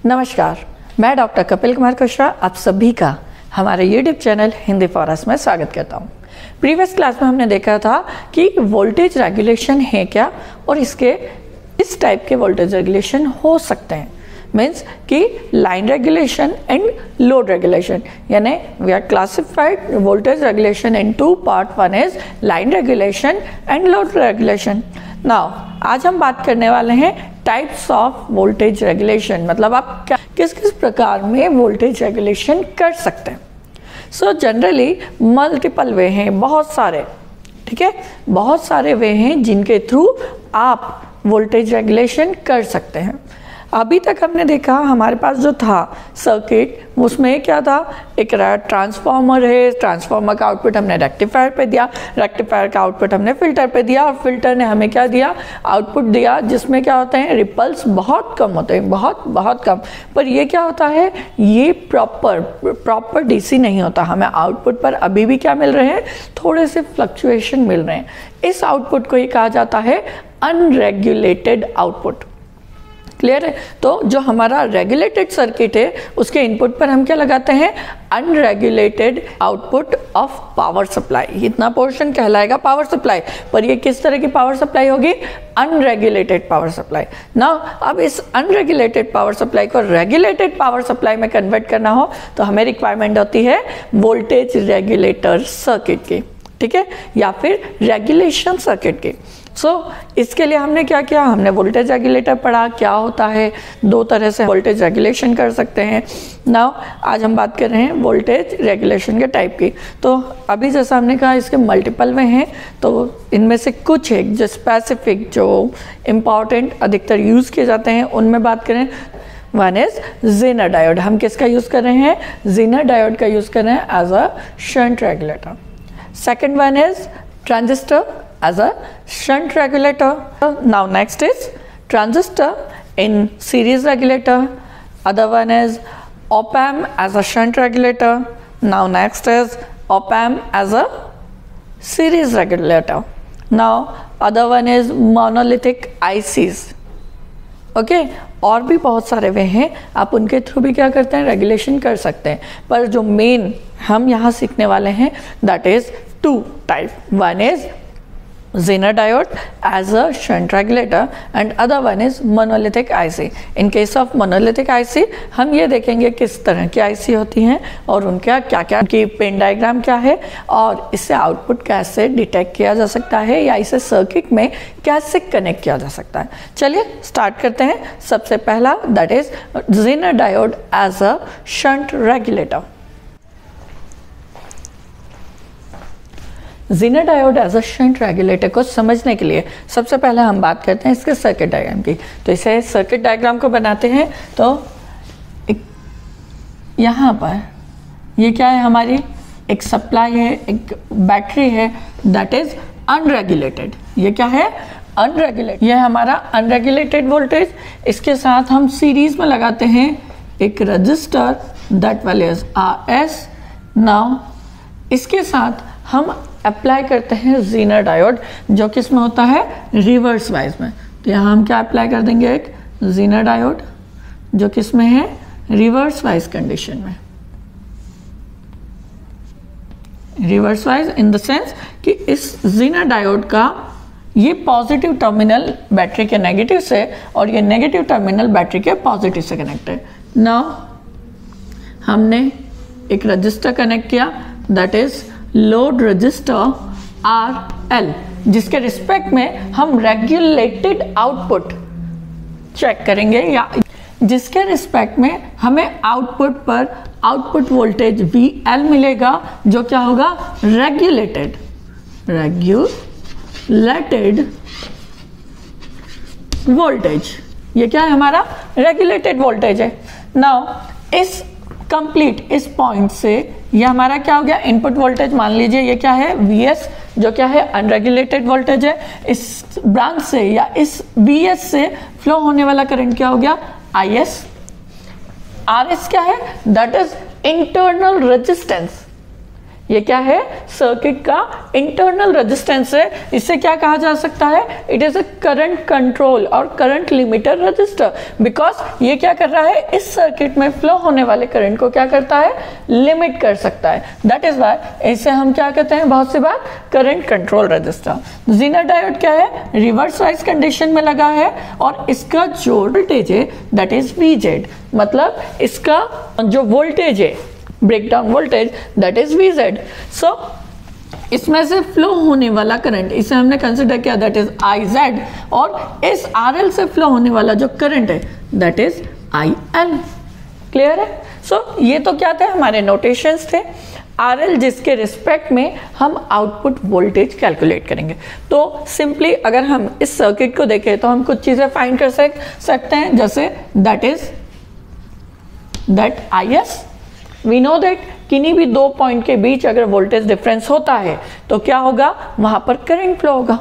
नमस्कार, मैं डॉक्टर कपिल कुमार कुशवाहा आप सभी का हमारे YouTube channel Hindi for us में स्वागत करता हूँ। प्रीवियस क्लास में हमने देखा था कि वोल्टेज रेगुलेशन है क्या और इसके इस टाइप के वोल्टेज रेगुलेशन हो सकते हैं। मीन्स कि line regulation and load regulation, यानी we are classified voltage regulation in two part. One is line regulation and load regulation. Now आज हम बात करने वाले हैं टाइप्स ऑफ वोल्टेज रेगुलेशन, मतलब आप किस किस प्रकार में वोल्टेज रेगुलेशन कर सकते हैं। सो जनरली मल्टीपल वे हैं, बहुत सारे, ठीक है, बहुत सारे वे हैं जिनके थ्रू आप वोल्टेज रेगुलेशन कर सकते हैं। अभी तक हमने देखा हमारे पास जो था सर्किट, उसमें क्या था, एक ट्रांसफार्मर है, ट्रांसफार्मर का आउटपुट हमने रेक्टिफायर पे दिया, रेक्टिफायर का आउटपुट हमने फिल्टर पे दिया और फिल्टर ने हमें क्या दिया, आउटपुट दिया, जिसमें क्या होते हैं, रिपल्स बहुत कम होते हैं, बहुत कम। पर ये क्या होता है, ये प्रॉपर डीसी नहीं होता, हमें आउटपुट पर अभी भी क्या मिल रहे हैं, थोड़े से फ्लक्चुएशन मिल रहे हैं। इस आउटपुट को ही कहा जाता है अनरेगुलेटेड आउटपुट। क्लियर है? तो जो हमारा रेगुलेटेड सर्किट है उसके इनपुट पर हम क्या लगाते हैं, unregulated output of power supply. इतना पोर्शन कहलाएगा पावर सप्लाई, पर ये किस तरह की पावर सप्लाई होगी, अनरेगुलेटेड पावर सप्लाई। ना अब इस अनरेगुलेटेड पावर सप्लाई को रेगुलेटेड पावर सप्लाई में कन्वर्ट करना हो तो हमें रिक्वायरमेंट होती है वोल्टेज रेगुलेटर सर्किट की, ठीक है, या फिर रेगुलेशन सर्किट की। इसके लिए हमने क्या किया, हमने वोल्टेज रेगुलेटर पढ़ा, क्या होता है, दो तरह से वोल्टेज रेगुलेशन कर सकते हैं। नाउ आज हम बात कर रहे हैं वोल्टेज रेगुलेशन के टाइप की। तो अभी जैसा हमने कहा इसके मल्टीपल वे हैं, तो इनमें से कुछ एक जो स्पेसिफिक, जो इम्पॉर्टेंट अधिकतर यूज़ किए जाते हैं उनमें बात करें। One is Zener diode. हम किसका यूज़ कर रहे हैं, जेनर डायोड का यूज़ कर रहे हैं as a shunt regulator. Second one is transistor as a shunt regulator. Now next is transistor in series regulator. Other one is op amp as a shunt regulator. Now next is op amp as a series regulator. Now other one is monolithic ICs. Okay और भी बहुत सारे वे हैं, आप उनके through भी क्या करते हैं, रेगुलेशन कर सकते हैं। पर जो मेन हम यहाँ सीखने वाले हैं that is two type. One is Zener diode as a shunt regulator and other one is monolithic IC. In case of monolithic IC हम ये देखेंगे किस तरह की IC होती हैं और उनका क्या क्या, उनकी पेन डायग्राम क्या है और इससे आउटपुट कैसे डिटेक्ट किया जा सकता है या इसे सर्किट में कैसे कनेक्ट किया जा सकता है। चलिए स्टार्ट करते हैं। सबसे पहला that is Zener diode as a shunt regulator. Zener diode as a shunt regulator को समझने के लिए सबसे पहले हम बात करते हैं इसके सर्किट डायग्राम की। तो इसे सर्किट डायग्राम को बनाते हैं तो यहाँ पर ये क्या है, हमारी एक सप्लाई है, एक बैटरी है, दैट इज अनरेगुलेटेड। ये क्या है, अनरेगुलेटेड। ये हमारा अनरेगुलेटेड वोल्टेज। इसके साथ हम सीरीज में लगाते हैं एक register that value is RS। Now इसके साथ हम अप्लाई करते हैं जेनर डायोड, जो किस में होता है, रिवर्स वाइज में। तो यहाँ हम क्या अप्लाई कर देंगे, एक जेनर डायोड जो किस में है, रिवर्स वाइज कंडीशन में। Reverse wise in the sense कि इस जेनर डायोड का ये पॉजिटिव टर्मिनल बैटरी के नेगेटिव से और ये नेगेटिव टर्मिनल बैटरी के पॉजिटिव से कनेक्ट है। नाउ हमने एक रजिस्टर कनेक्ट किया that is load register RL, जिसके रिस्पेक्ट में हम रेगुलेटेड आउटपुट चेक करेंगे या जिसके रिस्पेक्ट में हमें आउटपुट पर आउटपुट वोल्टेज VL मिलेगा, जो क्या होगा, रेगुलेटेड वोल्टेज। ये क्या है, हमारा रेगुलेटेड वोल्टेज है। नाउ इस कंप्लीट इस पॉइंट से ये हमारा क्या हो गया, इनपुट वोल्टेज मान लीजिए ये क्या है, VS, जो क्या है, अनरेगुलेटेड वोल्टेज है। इस ब्रांच से या इस VS से फ्लो होने वाला करंट क्या हो गया, IS। RS क्या है, दैट इज इंटरनल रेजिस्टेंस। ये क्या है? सर्किट का इंटरनल रेजिस्टेंस है। इसे क्या कहा जा सकता है? It is a current control और करंट लिमिटर रजिस्टर, बिकॉज ये क्या कर रहा है? इस सर्किट में फ्लो होने वाले करंट को क्या करता है? लिमिट कर सकता है। दैट इज वाई इसे हम क्या कहते हैं बहुत सी बार? Current control register. Zener diode क्या है? रिवर्स बायस कंडीशन में लगा है और इसका जो वोल्टेज है दैट इज VZ, मतलब इसका जो वोल्टेज है, breakdown voltage, that is VZ। सो इसमें से फ्लो होने वाला करंट, इसे हमने कंसिडर किया दैट इज IZ, और इस RL से फ्लो होने वाला जो करंट है दैट इज IL। क्लियर है? सो ये तो क्या थे? हमारे नोटेशंस थे। RL जिसके रिस्पेक्ट में हम आउटपुट वोल्टेज कैलकुलेट करेंगे। तो सिंपली अगर हम इस सर्किट को देखें तो हम कुछ चीजें फाइंड कर सकते हैं, जैसे that IS, we know that किन्हीं भी दो पॉइंट के बीच अगर वोल्टेज डिफरेंस होता है तो क्या होगा? वहां पर करंट फ्लो होगा।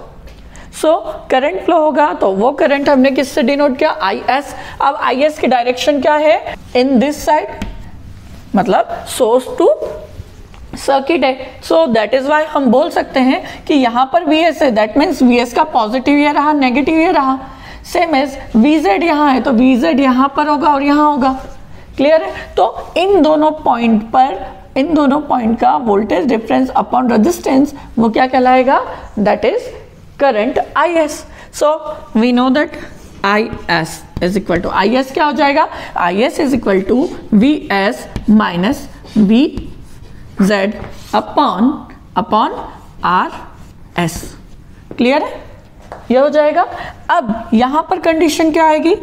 सो करंट फ्लो होगा तो वो करंट हमने किससे डिनोट किया? IS। अब IS की डायरेक्शन क्या है? इन दिस साइड, मतलब सोर्स टू सर्किट है। सो दैट इज वाई हम बोल सकते हैं कि यहां पर VS है, दैट मीन्स VS का पॉजिटिव ये रहा, नेगेटिव ये रहा। सेम एज VZ यहां है तो VZ यहां पर होगा और यहां होगा। क्लियर है? तो इन दोनों पॉइंट पर, इन दोनों पॉइंट का वोल्टेज डिफरेंस अपॉन रेजिस्टेंस वो क्या कहलाएगा? That is current IS। So we know that IS is equal to, IS क्या हो जाएगा? IS is equal to VS minus VZ upon RS। Clear है? यह हो जाएगा। अब यहां पर कंडीशन क्या आएगी?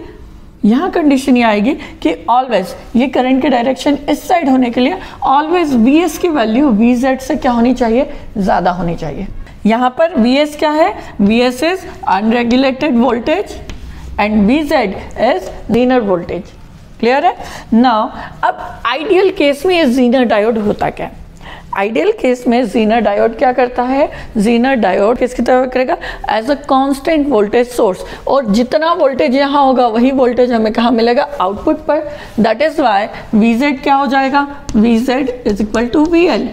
यहाँ कंडीशन ये आएगी कि ऑलवेज ये करंट की डायरेक्शन इस साइड होने के लिए ऑलवेज VS की वैल्यू VZ से क्या होनी चाहिए? ज़्यादा होनी चाहिए। यहाँ पर VS क्या है? VS is unregulated voltage and VZ is zener voltage. Clear है? नाउ अब आइडियल केस में ये ज़ीनर डायोड होता क्या है? आइडियल केस में ज़ीनर डायोड क्या करता है? ज़ीनर डायोड किसकी तरह करेगा? As a constant voltage source, और जितना वोल्टेज यहाँ होगा वही वोल्टेज हमें कहाँ मिलेगा? आउटपुट पर। दैट इज वाई VZ क्या हो जाएगा? VZ is equal to VL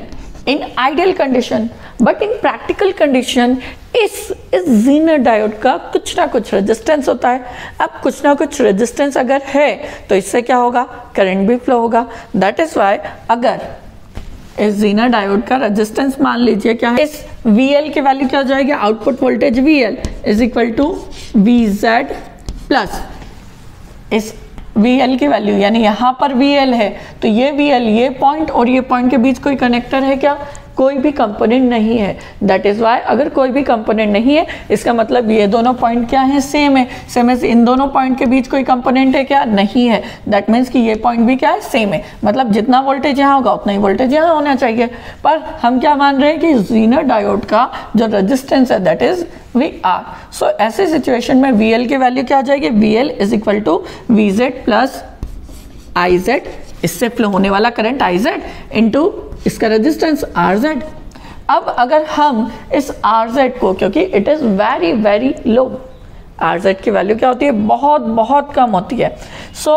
in ideal condition. But in practical condition इस ज़ीनर डायोड का कुछ ना कुछ रेजिस्टेंस होता है। अब कुछ ना कुछ रेजिस्टेंस अगर है तो इससे क्या होगा? करंट भी फ्लो होगा। दैट इज वाई अगर इस ज़ीनर डायोड का रेजिस्टेंस मान लीजिए क्या है? इस VL की वैल्यू क्या हो जाएगी? Output voltage VL is equal to VZ plus इस VL की वैल्यू, यानी यहां पर VL है तो ये VL, ये पॉइंट और ये पॉइंट के बीच कोई कनेक्टर है क्या? कोई भी कंपोनेंट नहीं है। दैट इज वाई अगर कोई भी कंपोनेंट नहीं है इसका मतलब ये दोनों पॉइंट क्या है? सेम है। सेम है, इन दोनों पॉइंट के बीच कोई कंपोनेंट है क्या? नहीं है। दैट मीन्स कि ये पॉइंट भी क्या है? सेम है। मतलब जितना वोल्टेज यहाँ होगा उतना ही वोल्टेज यहाँ होना चाहिए। पर हम क्या मान रहे हैं कि ज़ीनर डायोड का जो रेजिस्टेंस है दैट इज VR। सो ऐसे सिचुएशन में VL की वैल्यू क्या आ जाएगी? VL is equal to VZ plus IZ, इससे फ्लो होने वाला करंट IZ इंटू इसका रेजिस्टेंस RZ। अब अगर हम इस RZ को, क्योंकि it is very very low, RZ की वैल्यू क्या होती है? बहुत बहुत कम होती है। सो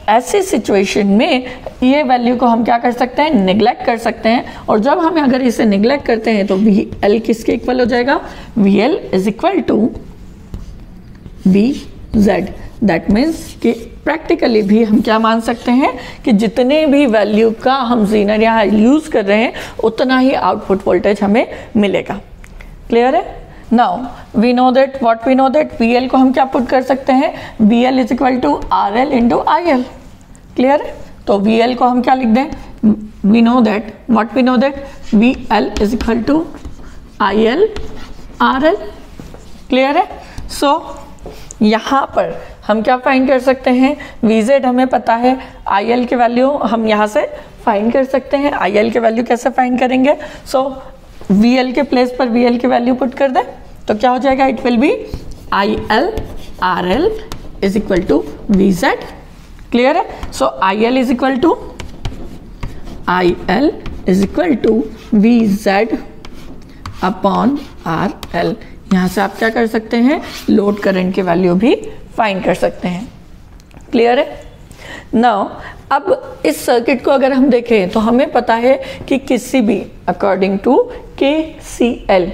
ऐसी सिचुएशन में ये वैल्यू को हम क्या कर सकते हैं? निगलेक्ट कर सकते हैं। और जब हम अगर इसे निगलेक्ट करते हैं तो VL किसके इक्वल हो जाएगा? VL is equal to VZ। That means कि प्रैक्टिकली भी हम क्या मान सकते हैं कि जितने भी वैल्यू का हम ज़ीनर यहाँ यूज़ कर रहे हैं उतना ही आउटपुट वोल्टेज हमें मिलेगा। क्लियर है? Now we know that what we know that VL को हम क्या पुट कर सकते हैं? VL is equal to RL into IL। Clear है? तो VL को हम क्या लिख दें? We know that what we know that VL is equal to IL RL। Clear है? सो यहाँ पर हम क्या फाइंड कर सकते हैं? VZ हमें पता है, IL की वैल्यू हम यहाँ से फाइंड कर सकते हैं। IL की वैल्यू कैसे फाइंड करेंगे? सो VL के प्लेस पर VL की वैल्यू पुट कर दें तो क्या हो जाएगा? It will be IL RL is equal to VZ। Clear है? So IL is equal to VZ upon RL। यहाँ से आप क्या कर सकते हैं? लोड करंट की वैल्यू भी फाइंड कर सकते हैं। क्लियर है? नाउ अब इस सर्किट को अगर हम देखें तो हमें पता है कि किसी भी according to KCL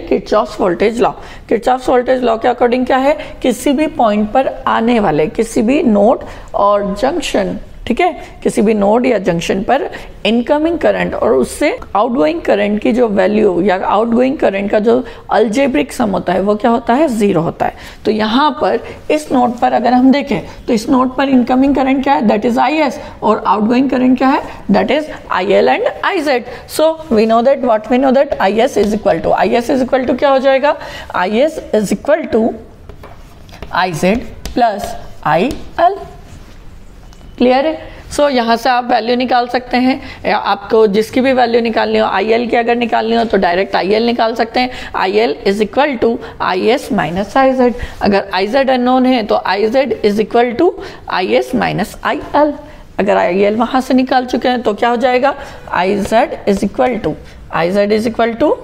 Kirchhoff's voltage law, Kirchhoff's voltage law के अकॉर्डिंग क्या है, किसी भी पॉइंट पर आने वाले किसी भी नोड और जंक्शन, ठीक है, किसी भी नोड या जंक्शन पर इनकमिंग करंट और उससे आउटगोइंग करंट की जो वैल्यू या आउटगोइंग करंट का जो अलजेब्रिक सम होता है वो क्या होता है, 0 होता है। तो यहाँ पर इस नोड पर अगर हम देखें तो इस नोड पर इनकमिंग करंट क्या है, दैट इज IS, और आउटगोइंग करंट क्या है, that is IL and IZ। So we know that what we know that IS is equal to क्या हो जाएगा, IS is equal to IZ plus IL। Clear है। सो यहाँ से आप वैल्यू निकाल सकते हैं, आपको जिसकी भी वैल्यू निकालनी हो, IL की अगर निकालनी हो तो डायरेक्ट IL निकाल सकते हैं, IL is equal to IS minus IZ। अगर IZ अननोन है तो IZ is equal to IS minus IL। अगर IL वहाँ से निकाल चुके हैं तो क्या हो जाएगा, IZ is equal to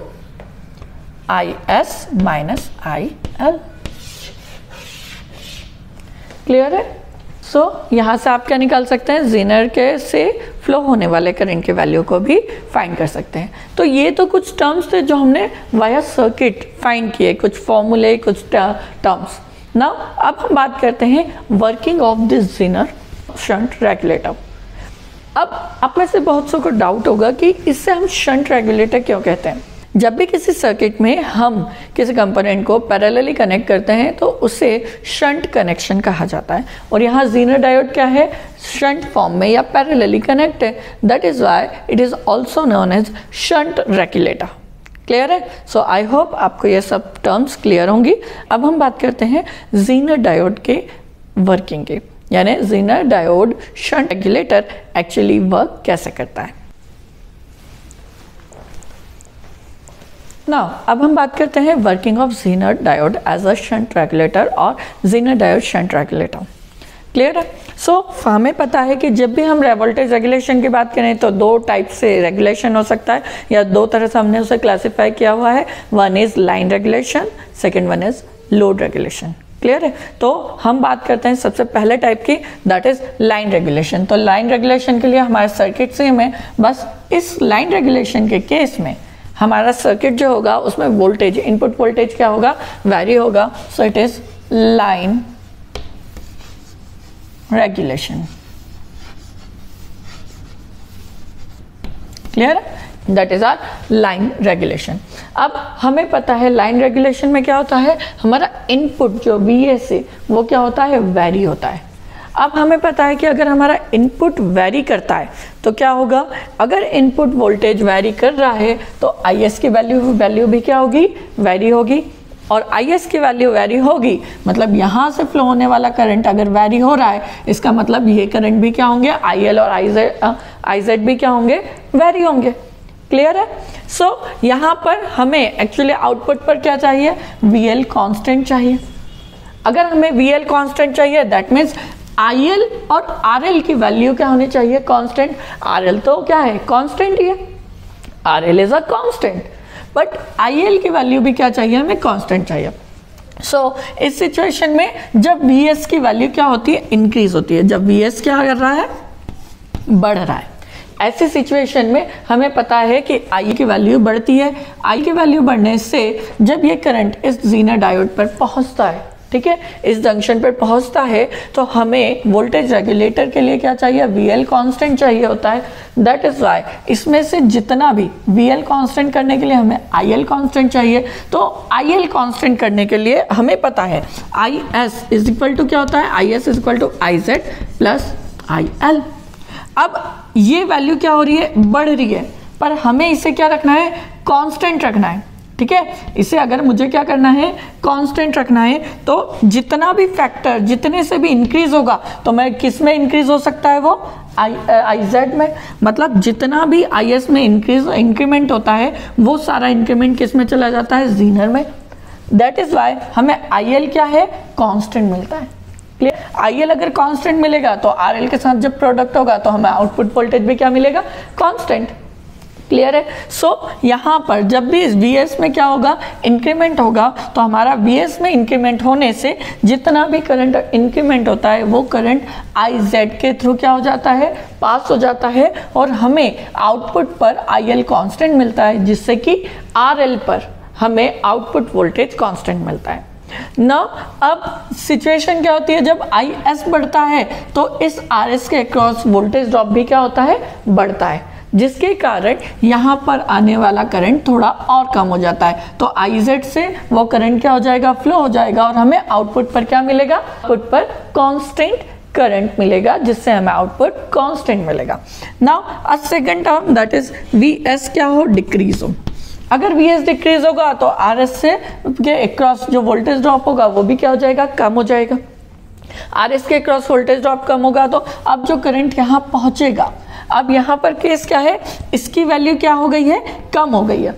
IS minus IL। Clear है। सो यहाँ से आप क्या निकाल सकते हैं, जेनर के से फ्लो होने वाले करंट के वैल्यू को भी फाइंड कर सकते हैं। तो ये तो कुछ टर्म्स थे जो हमने वाया सर्किट फाइंड किए, कुछ फॉर्मूले, कुछ टर्म्स। नाउ अब हम बात करते हैं working of this Zener shunt regulator. अब आप में से बहुत सौ को डाउट होगा कि इससे हम शंट रेगुलेटर क्यों कहते हैं। जब भी किसी सर्किट में हम किसी कंपोनेंट को पैरेलली कनेक्ट करते हैं तो उसे शंट कनेक्शन कहा जाता है, और यहाँ जेनर डायोड क्या है, शंट फॉर्म में या पैरेलली कनेक्ट है, that is why it is also known as shunt regulator. Clear है। सो आई होप आपको ये सब टर्म्स क्लियर होंगी। अब हम बात करते हैं जेनर डायोड के वर्किंग के, यानी zener diode shunt regulator actually work कैसे करता है। नाउ अब हम बात करते हैं working of zener diode as a shunt regulator और zener diode shunt regulator. Clear है। सो हमें पता है कि जब भी हम वोल्टेज रेगुलेशन की बात करें तो दो टाइप से रेगुलेशन हो सकता है, या दो तरह से हमने उसे क्लासिफाई किया हुआ है। One is line regulation, second one is load regulation. Clear है। तो हम बात करते हैं सबसे पहले टाइप की, दैट इज लाइन रेगुलेशन। तो लाइन रेगुलेशन के लिए हमारे सर्किट से हमें बस इस लाइन रेगुलेशन के केस में हमारा सर्किट जो होगा उसमें वोल्टेज, इनपुट वोल्टेज क्या होगा, वैरी होगा। So it is line regulation. Clear, that is our line regulation. अब हमें पता है लाइन रेगुलेशन में क्या होता है, हमारा इनपुट जो VS है वो क्या होता है, वैरी होता है। अब हमें पता है कि अगर हमारा इनपुट वैरी करता है तो क्या होगा, अगर इनपुट वोल्टेज वैरी कर रहा है तो IS की वैल्यू भी क्या होगी, वैरी होगी। और IS की वैल्यू वैरी होगी मतलब यहाँ से फ्लो होने वाला करंट अगर वैरी हो रहा है, इसका मतलब ये करंट भी क्या होंगे, IL और IZ भी क्या होंगे, वैरी होंगे। क्लियर है। सो यहाँ पर हमें एक्चुअली आउटपुट पर क्या चाहिए, VL कांस्टेंट चाहिए। अगर हमें VL कांस्टेंट चाहिए दैट मीन्स IL और RL की वैल्यू क्या होनी चाहिए, कांस्टेंट। RL तो क्या है, कांस्टेंट ही है, RL is a constant, but IL की वैल्यू भी क्या चाहिए, हमें कांस्टेंट चाहिए। सो इस सिचुएशन में जब VS की वैल्यू क्या होती है, इंक्रीज होती है। जब VS क्या कर रहा है, बढ़ रहा है। ऐसी सिचुएशन में हमें पता है कि I की वैल्यू बढ़ती है। I की वैल्यू बढ़ने से जब ये करंट इस जेनर डायोड पर पहुंचता है, ठीक है, इस जंक्शन पर पहुंचता है, तो हमें वोल्टेज रेगुलेटर के लिए क्या चाहिए, VL कांस्टेंट चाहिए होता है। दैट इज व्हाई इसमें से जितना भी VL कांस्टेंट करने के लिए हमें IL कांस्टेंट चाहिए। तो IL कांस्टेंट करने के लिए हमें पता है IS इज इक्वल टू क्या होता है, IS is equal to IZ plus IL। अब ये वैल्यू क्या हो रही है, बढ़ रही है, पर हमें इसे क्या रखना है, कांस्टेंट रखना है। ठीक है, इसे अगर मुझे क्या करना है, कांस्टेंट रखना है, तो जितना भी फैक्टर जितने से भी इंक्रीज होगा तो मैं किस में इंक्रीज हो सकता है, वो IZ में। मतलब जितना भी IS में इंक्रीमेंट होता है वो सारा इंक्रीमेंट किस में चला जाता है, जेनर में। दैट इज वाई हमें IL क्या है, कांस्टेंट मिलता है। क्लियर। IL अगर कांस्टेंट मिलेगा तो RL के साथ जब प्रोडक्ट होगा तो हमें आउटपुट वोल्टेज भी क्या मिलेगा, कांस्टेंट। क्लियर है। सो यहाँ पर जब भी Vs में क्या होगा, इंक्रीमेंट होगा, तो हमारा Vs में इंक्रीमेंट होने से जितना भी करंट इंक्रीमेंट होता है वो करंट IZ के थ्रू क्या हो जाता है, पास हो जाता है, और हमें आउटपुट पर IL कांस्टेंट मिलता है, जिससे कि RL पर हमें आउटपुट वोल्टेज कांस्टेंट मिलता है ना। अब सिचुएशन क्या होती है, जब IS बढ़ता है तो इस RS के अक्रॉस वोल्टेज ड्रॉप भी क्या होता है, बढ़ता है, जिसके कारण यहाँ पर आने वाला करंट थोड़ा और कम हो जाता है। तो IZ से वो करंट क्या हो जाएगा, फ्लो हो जाएगा, और हमें आउटपुट पर क्या मिलेगा, आउटपुट पर कांस्टेंट करंट मिलेगा, जिससे हमें आउटपुट कांस्टेंट मिलेगा। Now a second term that is Vs क्या हो, डिक्रीज हो। अगर Vs डिक्रीज होगा तो RS से के अक्रॉस जो वोल्टेज ड्रॉप होगा वो भी क्या हो जाएगा, कम हो जाएगा। RS के अक्रॉस वोल्टेज ड्रॉप कम होगा तो अब जो करंट यहाँ पहुंचेगा, अब यहाँ पर केस क्या है, इसकी वैल्यू क्या हो गई है, कम हो गई है,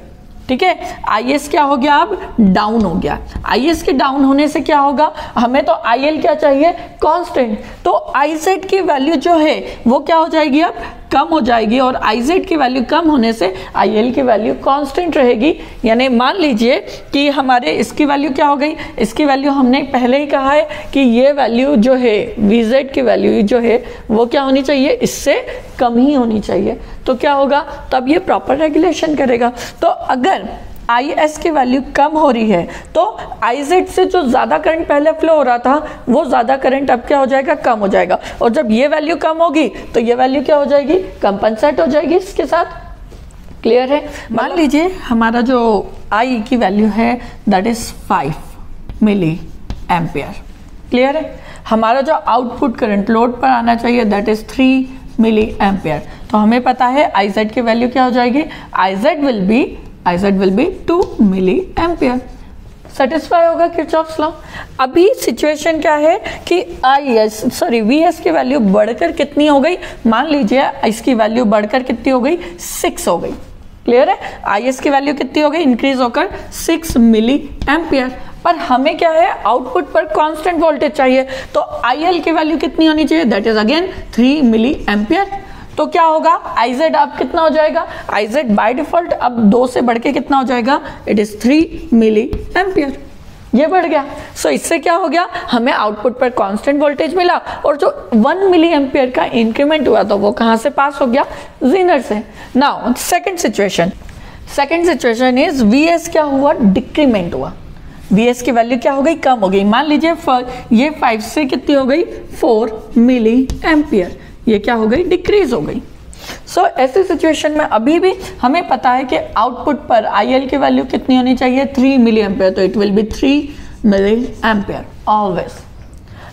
ठीक है। IS क्या हो गया, अब डाउन हो गया। IS के डाउन होने से क्या होगा, हमें तो IL क्या चाहिए, कांस्टेंट, तो IZ की वैल्यू जो है वो क्या हो जाएगी, अब कम हो जाएगी, और IZ की वैल्यू कम होने से IL की वैल्यू कांस्टेंट रहेगी। यानी मान लीजिए कि हमारे इसकी वैल्यू क्या हो गई, इसकी वैल्यू हमने पहले ही कहा है कि ये वैल्यू जो है VZ की वैल्यू जो है वो क्या होनी चाहिए, इससे कम ही होनी चाहिए। तो क्या होगा, तब ये प्रॉपर रेगुलेशन करेगा। तो अगर IS की वैल्यू कम हो रही है तो IZ से जो ज़्यादा करंट पहले फ्लो हो रहा था वो ज़्यादा करंट अब क्या हो जाएगा, कम हो जाएगा, और जब ये वैल्यू कम होगी तो ये वैल्यू क्या हो जाएगी, कंपनसेट हो जाएगी इसके साथ। क्लियर है। मान लीजिए हमारा जो I की वैल्यू है that is 5 milliampere. Clear है। हमारा जो आउटपुट करंट लोड पर आना चाहिए दैट इज 3 मिली एम्पियर। तो हमें पता है IZ की वैल्यू क्या हो जाएगी, IZ will be 2 milliampere. Satisfy होगा किरचॉफ्स लॉ। अभी सिचुएशन क्या है कि Vs की वैल्यू बढ़कर कितनी हो गई, मान लीजिए इसकी वैल्यू बढ़कर कितनी हो गई, 6 हो गई। क्लियर है। IS की वैल्यू कितनी हो गई, इंक्रीज होकर 6 मिली एम्पियर। पर हमें क्या है, आउटपुट पर कांस्टेंट वोल्टेज चाहिए, तो IL की वैल्यू कितनी होनी चाहिए, that is again 3 milliampere. तो क्या होगा, IZ अब कितना हो जाएगा, IZ बाय डिफॉल्ट अब 2 से बढ़ के कितना हो जाएगा, इट इज 3 मिली एम्पियर। ये बढ़ गया। सो इससे क्या हो गया, हमें आउटपुट पर कांस्टेंट वोल्टेज मिला, और जो 1 मिली एम्पियर का इंक्रीमेंट हुआ तो वो कहां से पास हो गया, जीनर से। Now second situation is Vs क्या हुआ, डिक्रीमेंट हुआ। Vs की वैल्यू क्या हो गई, कम हो गई। मान लीजिए ये 5 से कितनी हो गई, 4 मिली एम्पियर, ये क्या हो गई, डिक्रीज हो गई। सो ऐसी सिचुएशन में अभी भी हमें पता है कि आउटपुट पर IL की वैल्यू कितनी होनी चाहिए, 3 मिली एम्पियर, तो it will be 3 milliampere always.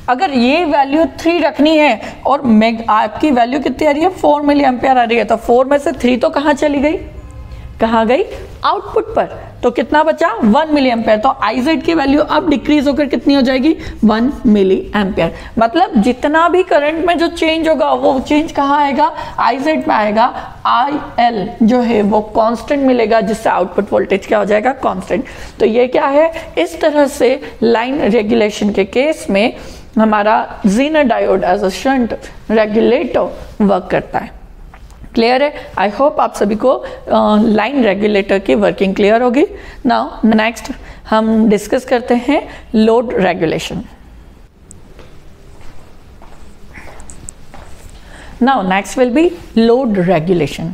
अगर ये वैल्यू 3 रखनी है और आपकी वैल्यू कितनी आ रही है, 4 मिली एम्पियर आ रही है, तो 4 में से 3 तो कहाँ चली गई, कहाँ गई, आउटपुट पर। तो कितना बचा, 1 मिली एम्पियर। तो IZ की वैल्यू अब डिक्रीज होकर कितनी हो जाएगी, 1 मिली एम्पियर। मतलब जितना भी करंट में जो चेंज होगा वो चेंज कहाँ आएगा, IZ में आएगा। IL जो है वो कांस्टेंट मिलेगा, जिससे आउटपुट वोल्टेज क्या हो जाएगा, कांस्टेंट। तो ये क्या है, इस तरह से लाइन रेगुलेशन के केस में हमारा zener diode as a shunt regulator work करता है। क्लियर है। आई होप आप सभी को लाइन रेगुलेटर की वर्किंग क्लियर होगी। नाउ नेक्स्ट हम डिस्कस करते हैं load regulation. Now next will be load regulation.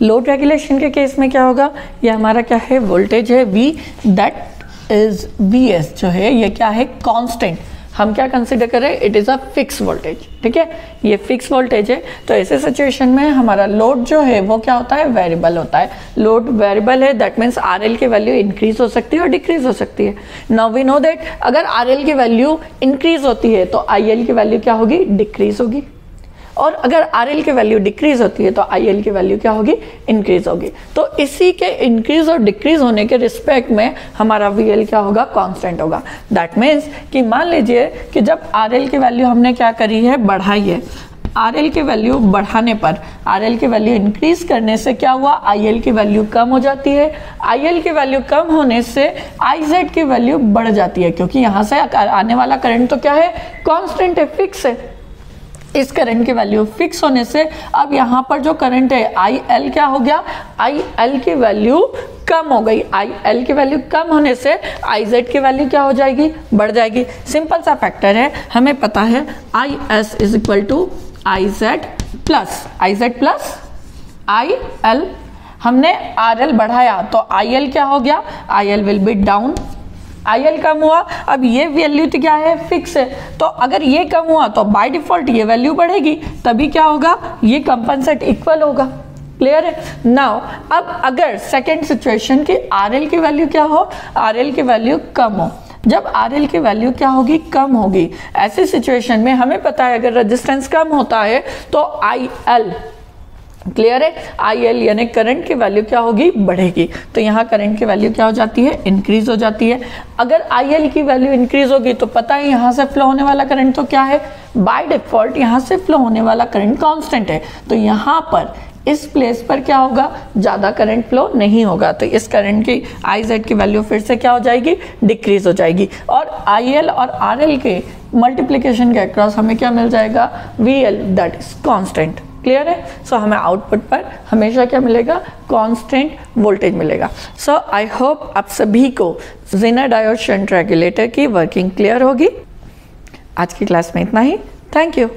Load regulation के केस में क्या होगा, ये हमारा क्या है, वोल्टेज है V, दैट इज Vs जो है ये क्या है, कांस्टेंट। हम क्या कंसिडर करें, it is a fix voltage. ठीक है, ये फिक्स वोल्टेज है। तो ऐसे सिचुएशन में हमारा लोड जो है वो क्या होता है, वेरिएबल होता है। लोड वेरिएबल है, दैट मीन्स RL की वैल्यू इंक्रीज हो सकती है और डिक्रीज हो सकती है। नाउ वी नो दैट अगर RL की वैल्यू इंक्रीज होती है तो IL की वैल्यू क्या होगी, डिक्रीज होगी, और अगर RL की वैल्यू डिक्रीज होती है तो IL की वैल्यू क्या होगी, इंक्रीज होगी। तो इसी के इंक्रीज और डिक्रीज होने के रिस्पेक्ट में हमारा VL क्या होगा, कांस्टेंट होगा। दैट मीन्स कि मान लीजिए कि जब RL की वैल्यू हमने क्या करी है, बढ़ाई है, RL की वैल्यू बढ़ाने पर, RL की वैल्यू इंक्रीज करने से क्या हुआ, IL की वैल्यू कम हो जाती है। IL की वैल्यू कम होने से IZ की वैल्यू बढ़ जाती है, क्योंकि यहाँ से आने वाला करंट तो क्या है, कांस्टेंट है, फिक्स है। इस करंट की वैल्यू फिक्स होने से अब यहाँ पर जो करंट है IL क्या हो गया, IL की वैल्यू कम हो गई। IL की वैल्यू कम होने से IZ की वैल्यू क्या हो जाएगी, बढ़ जाएगी। सिंपल सा फैक्टर है, हमें पता है IS is equal to IZ plus IL। हमने RL बढ़ाया तो IL क्या हो गया, IL will be down. IL कम हुआ, अब ये वैल्यू तो क्या है, फिक्स है, तो अगर ये कम हुआ तो बाय डिफॉल्ट ये वैल्यू बढ़ेगी, तभी क्या होगा, ये कंपनसेट इक्वल होगा। क्लियर है। नाउ अब अगर सेकेंड सिचुएशन की RL की वैल्यू क्या हो, RL की वैल्यू कम हो, जब RL की वैल्यू क्या होगी, कम होगी, ऐसी सिचुएशन में हमें पता है अगर रेजिस्टेंस कम होता है तो IL, क्लियर है, IL यानी करंट की वैल्यू क्या होगी, बढ़ेगी। तो यहाँ करंट की वैल्यू क्या हो जाती है, इंक्रीज हो जाती है। अगर IL की वैल्यू इंक्रीज होगी तो पता है यहाँ से फ्लो होने वाला करंट तो क्या है, बाय डिफॉल्ट यहाँ से फ्लो होने वाला करंट कांस्टेंट है, तो यहाँ पर इस प्लेस पर क्या होगा, ज़्यादा करंट फ्लो नहीं होगा, तो इस करंट की IZ की वैल्यू फिर से क्या हो जाएगी, डिक्रीज हो जाएगी। और IL और RL के मल्टीप्लिकेशन के अक्रॉस हमें क्या मिल जाएगा, VL that is constant. Clear है। सो हमें आउटपुट पर हमेशा क्या मिलेगा, कांस्टेंट वोल्टेज मिलेगा। सो आई होप आप सभी को जेनर डायोड शंट रेगुलेटर की वर्किंग क्लियर होगी। आज की क्लास में इतना ही। Thank you.